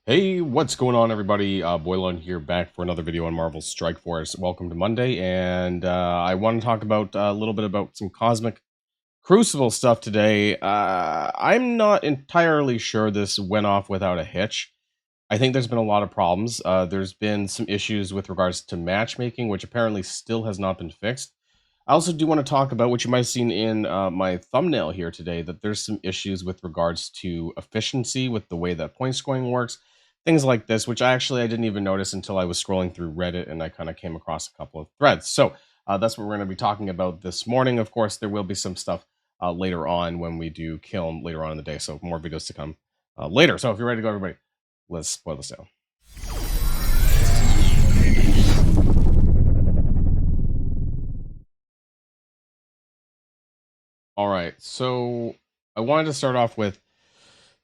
Hey, what's going on, everybody? Boilon here, back for another video on Marvel's Strike Force. Welcome to Monday, and I want to talk about a little bit about some Cosmic Crucible stuff today. I'm not entirely sure this went off without a hitch. I think there's been a lot of problems. There's been some issues with regards to matchmaking, which apparently still has not been fixed. I also do want to talk about what you might have seen in my thumbnail here today, that there's some issues with regards to efficiency with the way that point scoring works, things like this, which I didn't even notice until I was scrolling through Reddit and I kind of came across a couple of threads. So that's what we're going to be talking about this morning. Of course, there will be some stuff later on when we do Kiln later on in the day, so more videos to come later. So if you're ready to go, everybody, let's boil this down. All right, so I wanted to start off with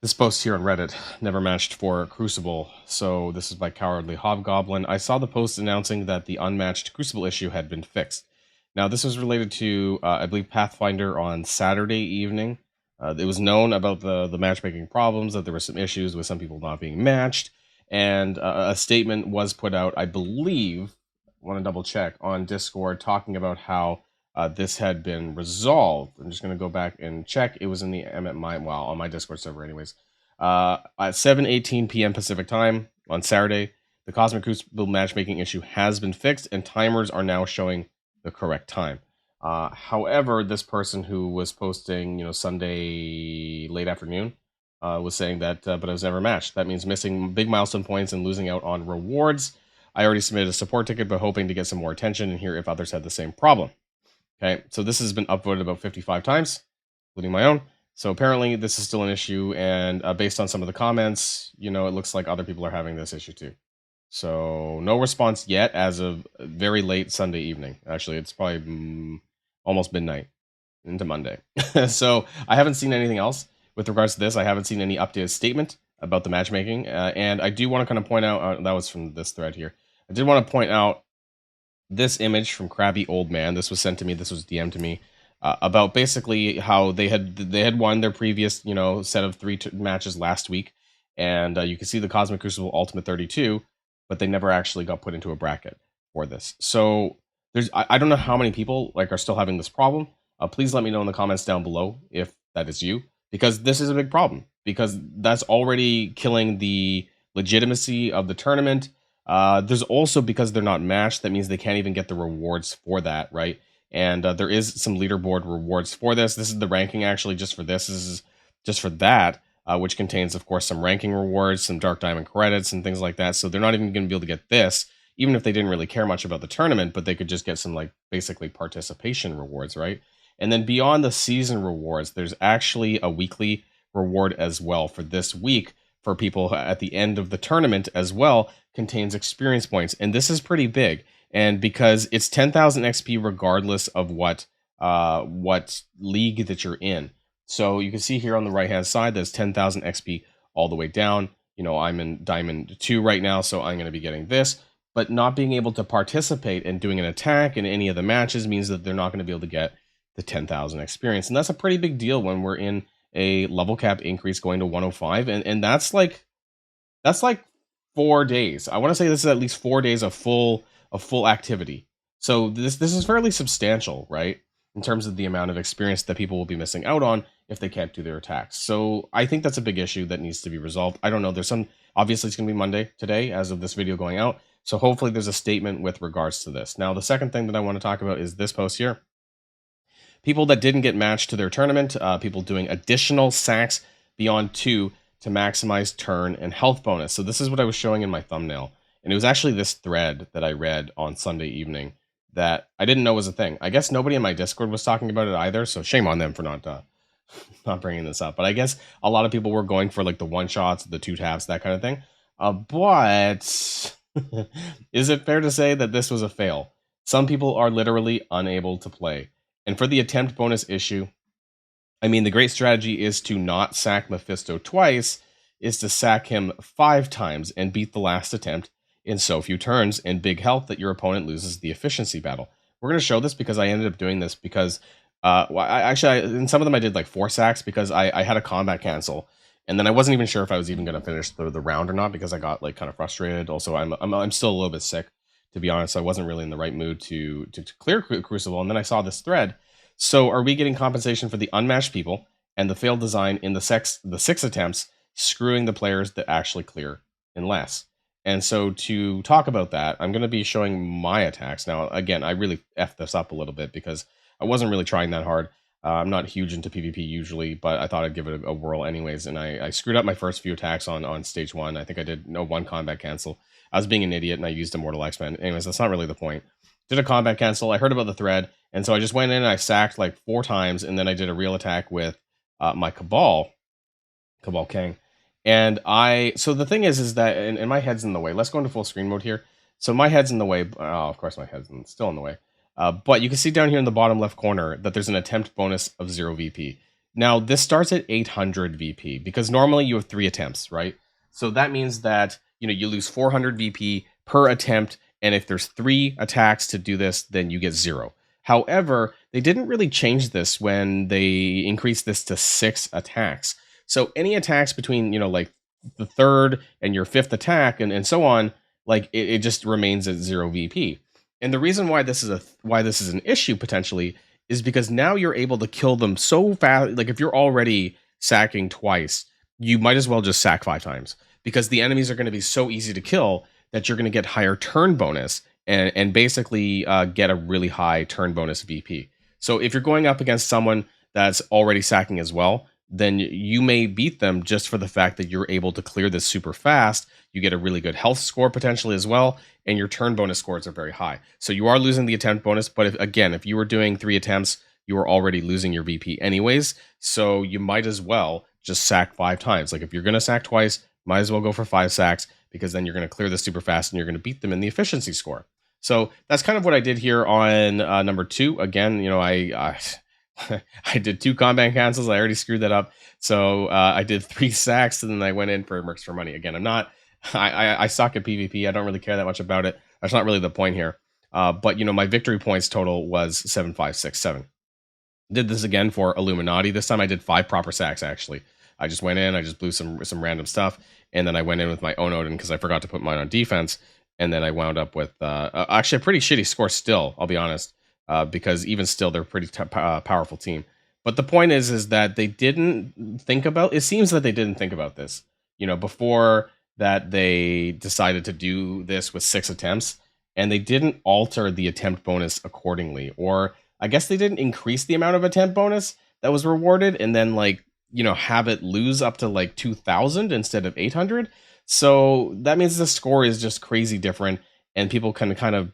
this post here on Reddit, never matched for Crucible. So this is by Cowardly Hobgoblin. I saw the post announcing that the unmatched Crucible issue had been fixed. Now this was related to, I believe, Pathfinder on Saturday evening. It was known about the matchmaking problems, that there were some issues with some people not being matched, and a statement was put out, I believe, I want to double check, on Discord, talking about how this had been resolved. I'm just going to go back and check. It was in the on my Discord server, anyways. At 7:18 p.m. Pacific time on Saturday, the Cosmic Crucible matchmaking issue has been fixed, and timers are now showing the correct time. However, this person who was posting, Sunday late afternoon, was saying that, but it was never matched. That means missing big milestone points and losing out on rewards. I already submitted a support ticket, but hoping to get some more attention and hear if others had the same problem. Okay, so this has been upvoted about 55 times, including my own. So apparently this is still an issue, and based on some of the comments, it looks like other people are having this issue too. So no response yet as of very late Sunday evening. Actually, it's probably almost midnight into Monday. So I haven't seen anything else with regards to this. I haven't seen any updated statement about the matchmaking. And I do want to kind of point out, that was from this thread here. I did want to point out this image from Crabby Old Man. This was sent to me. This was DM'd to me about basically how they had won their previous set of three matches last week, and you can see the Cosmic Crucible Ultimate 32, but they never actually got put into a bracket for this. So I don't know how many people are still having this problem. Please let me know in the comments down below if that is you, because this is a big problem, because that's already killing the legitimacy of the tournament. There's also, because they're not matched, that means they can't even get the rewards for that, right? And there is some leaderboard rewards for this. This is the ranking actually just for this. This is just for that, which contains, of course, some ranking rewards, some Dark Diamond credits, and things like that. So they're not even going to be able to get this, even if they didn't really care much about the tournament, but they could just get some, basically participation rewards, right? And then beyond the season rewards, there's actually a weekly reward as well for this week, for people at the end of the tournament as well, contains experience points. And this is pretty big. And because it's 10,000 XP regardless of what league that you're in. So you can see here on the right hand side, there's 10,000 XP all the way down. I'm in Diamond 2 right now, so I'm going to be getting this. But not being able to participate in doing an attack in any of the matches means that they're not going to be able to get the 10,000 experience. And that's a pretty big deal when we're in a level cap increase going to 105, and that's like 4 days. I want to say this is at least 4 days of full activity. So this is fairly substantial, right? In terms of the amount of experience that people will be missing out on if they can't do their attacks. So I think that's a big issue that needs to be resolved. I don't know. Obviously it's going to be Monday today as of this video going out. So hopefully there's a statement with regards to this. Now, the second thing that I want to talk about is this post here. People that didn't get matched to their tournament, people doing additional sacks beyond 2 to maximize turn and health bonus. So this is what I was showing in my thumbnail. And it was actually this thread that I read on Sunday evening that I didn't know was a thing. I guess nobody in my Discord was talking about it either, so shame on them for not bringing this up. But I guess a lot of people were going for the one-shots, the 2-taps, that kind of thing. But is it fair to say that this was a fail? Some people are literally unable to play. And for the attempt bonus issue, I mean, the great strategy is to not sack Mephisto twice, is to sack him 5 times and beat the last attempt in so few turns and big health that your opponent loses the efficiency battle. We're going to show this because I ended up doing this because, in some of them I did 4 sacks because I had a combat cancel. And then I wasn't even sure if I was even going to finish the round or not because I got like kind of frustrated. Also, I'm still a little bit sick, to be honest. So I wasn't really in the right mood to clear Crucible. And then I saw this thread. So are we getting compensation for the unmatched people and the failed design in the 6 attempts, screwing the players that actually clear in less? And so to talk about that, I'm going to be showing my attacks. Now, again, I really effed this up a little bit because I wasn't really trying that hard. I'm not huge into PvP usually, but I thought I'd give it a whirl anyways. And I screwed up my first few attacks on stage 1. I think I did one combat cancel. I was being an idiot and I used Immortal X-Men. Anyways, that's not really the point. Did a combat cancel. I heard about the thread. And so I just went in and I sacked like 4 times. And then I did a real attack with my Cabal King. And so the thing is that, and my head's in the way. Let's go into full screen mode here. So my head's in the way. Oh, of course my head's still in the way. But you can see down here in the bottom left corner that there's an attempt bonus of 0 VP. Now, this starts at 800 VP because normally you have 3 attempts, right? So that means that, you lose 400 VP per attempt. And if there's 3 attacks to do this, then you get 0. However, they didn't really change this when they increased this to 6 attacks. So any attacks between, like the 3rd and your 5th attack and so on, like it just remains at 0 VP. And the reason why this is an issue potentially is because now you're able to kill them so fast. Like if you're already sacking twice, you might as well just sack 5 times because the enemies are going to be so easy to kill that you're going to get higher turn bonus and basically get a really high turn bonus VP. So if you're going up against someone that's already sacking as well, then you may beat them just for the fact that you're able to clear this super fast. You get a really good health score potentially as well, and your turn bonus scores are very high. So you are losing the attempt bonus, but if you were doing 3 attempts, you were already losing your VP anyways, so you might as well just sack 5 times. Like if you're going to sack twice, might as well go for 5 sacks, because then you're going to clear this super fast and you're going to beat them in the efficiency score. So that's kind of what I did here on number 2. Again, I I did 2 combat cancels. I already screwed that up. So I did 3 sacks and then I went in for Mercs for money. Again, I suck at PvP. I don't really care that much about it. That's not really the point here. But my victory points total was 7,567. Did this again for Illuminati. This time I did 5 proper sacks actually. I just went in, I just blew some random stuff, and then I went in with my own Odin because I forgot to put mine on defense, and then I wound up with actually a pretty shitty score still, I'll be honest. Because even still, they're a pretty powerful team. But the point is that they didn't think about. It seems that they didn't think about this. Before that, they decided to do this with 6 attempts, and they didn't alter the attempt bonus accordingly. Or I guess they didn't increase the amount of attempt bonus that was rewarded, and then have it lose up to like 2,000 instead of 800. So that means the score is just crazy different, and people can kind of.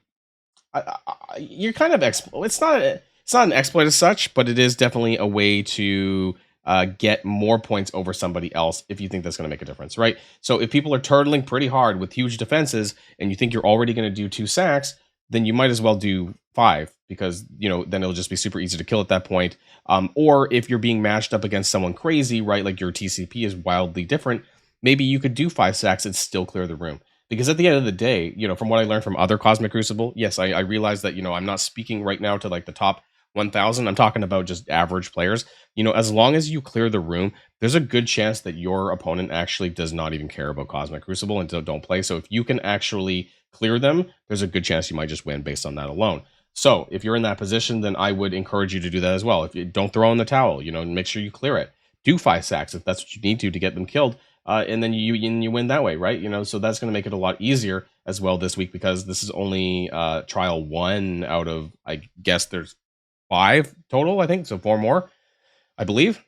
You're kind of it's not an exploit as such, but it is definitely a way to get more points over somebody else if you think that's going to make a difference, right? So if people are turtling pretty hard with huge defenses and you think you're already going to do 2 sacks, then you might as well do 5 because then it'll just be super easy to kill at that point. Or if you're being matched up against someone crazy, right, like your TCP is wildly different, maybe you could do 5 sacks and still clear the room. Because at the end of the day, from what I learned from other Cosmic Crucible, yes, I realize that, I'm not speaking right now to like the top 1,000. I'm talking about just average players. As long as you clear the room, there's a good chance that your opponent actually does not even care about Cosmic Crucible and don't play. So if you can actually clear them, there's a good chance you might just win based on that alone. So if you're in that position, then I would encourage you to do that as well. If you don't throw in the towel, make sure you clear it. Do 5 sacks if that's what you need to get them killed. And then you win that way, right? So that's going to make it a lot easier as well this week because this is only trial 1 out of, I guess there's 5 total, I think. So 4 more, I believe.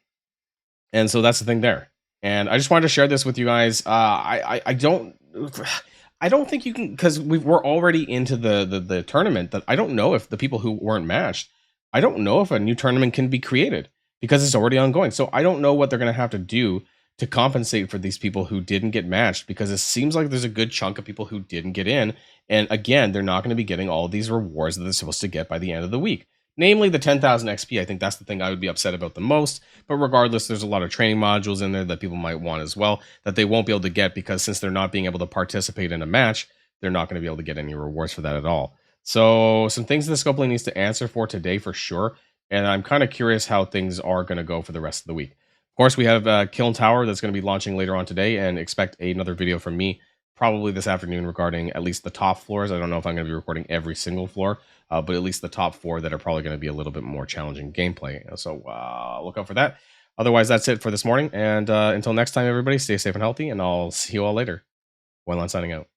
And so that's the thing there. And I just wanted to share this with you guys. I don't think you can, because we're already into the tournament, that I don't know if the people who weren't matched, I don't know if a new tournament can be created because it's already ongoing. So I don't know what they're going to have to do to compensate for these people who didn't get matched, because it seems like there's a good chunk of people who didn't get in. And again, they're not going to be getting all of these rewards that they're supposed to get by the end of the week. Namely the 10,000 XP. I think that's the thing I would be upset about the most. But regardless, there's a lot of training modules in there that people might want as well that they won't be able to get because since they're not being able to participate in a match, they're not going to be able to get any rewards for that at all. So some things the Scopely needs to answer for today for sure. And I'm kind of curious how things are going to go for the rest of the week. Of course, we have Kiln Tower that's going to be launching later on today, and expect another video from me probably this afternoon regarding at least the top floors. I don't know if I'm going to be recording every single floor, but at least the top 4 that are probably going to be a little bit more challenging gameplay. So look out for that. Otherwise, that's it for this morning. And until next time, everybody, stay safe and healthy, and I'll see you all later. Boilon signing out.